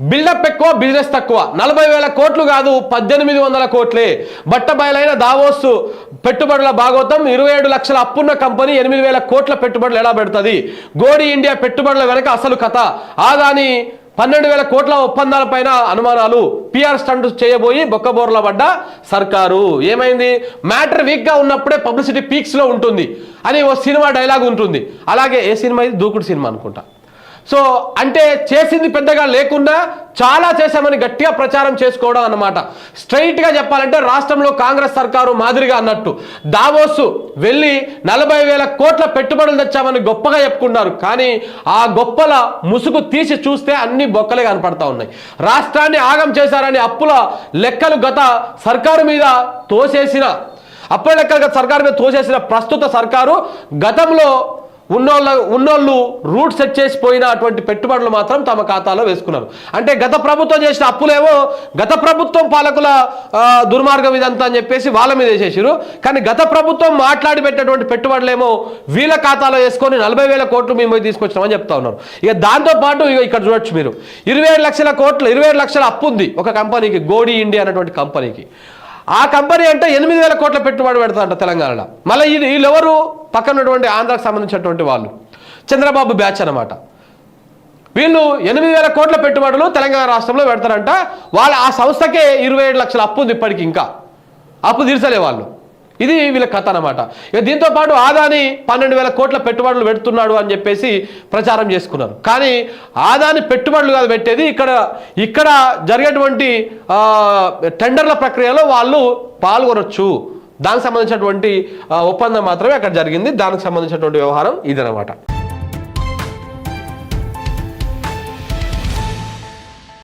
buildup ఎక్కువ business తక్కువ 40,000 కోట్లు కాదు 1,800 కోట్లే బట్టబయలైన దావోస్ పెట్టుబడుల భాగోతం 27 లక్షల అప్పున్న కంపెనీ 8,000 కోట్ల పెట్టుబడులు ఎలా పెడుతుంది గోడి ఇండియా పెట్టుబడుల వెనక అసలు కథ ఆదాని 12,000 కోట్ల ఒప్పందాలపైన అనుమానాలు పిఆర్ స్టంట్ చేయబోయి బొక్కబోర్ల పడ్డ సర్కారు ఏమైంది మ్యాటర్ వీక్ గా ఉన్నప్పుడే పబ్లిసిటీ పీక్స్ లో ఉంటుంది అని ఓ సినిమా డైలాగ్ ఉంటుంది అలాగే ఏ సినిమా ఇది దూకుడు సినిమా అనుకుంటా సో అంటే చేసింది పెద్దగా లేకుండా చాలా చేశామని గట్టిగా ప్రచారం చేసుకోవడం అన్నమాట స్ట్రైట్ గా చెప్పాలంటే రాష్ట్రంలో కాంగ్రెస్ సర్కారు మాదిరిగా అన్నట్టు దావోస్ వెళ్ళి 40,000 కోట్ల పెట్టుబడులు తెచ్చామని గొప్పగా చెప్పుకున్నారు కానీ ఆ గొప్పల ముసుగు తీసి చూస్తే అన్ని బొక్కలే కనపడతా ఉన్నాయి రాష్ట్రాన్ని ఆగం చేశారని అప్పుల లెక్కలు గత సర్కారు మీద తోసేసిన అప్పుల లెక్కలు సర్కారు మీద తోసేసిన ప్రస్తుత సర్కారు గతంలో ఉన్నోళ్ళు రూట్ సెట్ చేసిపోయిన అటువంటి పెట్టుబడులు మాత్రం తమ ఖాతాలో వేసుకున్నారు అంటే గత ప్రభుత్వం చేసిన అప్పులేమో గత ప్రభుత్వం పాలకుల దుర్మార్గం ఇదంతా అని చెప్పేసి వాళ్ళ మీద వేసేసారు కానీ గత ప్రభుత్వం మాట్లాడి పెట్టినటువంటి పెట్టుబడులేమో వీళ్ళ ఖాతాలో వేసుకొని 40,000 కోట్లు మేము తీసుకొచ్చినామని చెప్తా ఉన్నారు ఇక దాంతోపాటు ఇక్కడ చూడొచ్చు మీరు 27 లక్షల కోట్లు 27 లక్షల అప్పు ఉంది ఒక కంపెనీకి గోడి ఇండియా అనేటువంటి కంపెనీకి ఆ కంపెనీ అంటే 8,000 కోట్ల పెట్టుబడి పెడతారంట తెలంగాణలో మళ్ళీ వీళ్ళెవరు పక్కన ఉన్నటువంటి ఆంధ్రాకు సంబంధించినటువంటి వాళ్ళు చంద్రబాబు బ్యాచ్ అనమాట వీళ్ళు 8,000 కోట్ల పెట్టుబడులు తెలంగాణ రాష్ట్రంలో పెడతారంట వాళ్ళ ఆ సంస్థకే 27 లక్షల అప్పు ఉంది ఇప్పటికి ఇంకా అప్పు తీర్చలే వాళ్ళు ఇది వీళ్ళ కథ అనమాట ఇక దీంతో పాటు ఆదాని 12,000 కోట్ల పెట్టుబడులు పెడుతున్నాడు అని చెప్పేసి ప్రచారం చేసుకున్నారు కానీ ఆదాని పెట్టుబడులు కాదు పెట్టేది ఇక్కడ జరిగేటువంటి టెండర్ల ప్రక్రియలో వాళ్ళు పాల్గొనొచ్చు దానికి సంబంధించినటువంటి ఒప్పందం మాత్రమే అక్కడ జరిగింది దానికి సంబంధించినటువంటి వ్యవహారం ఇదనమాట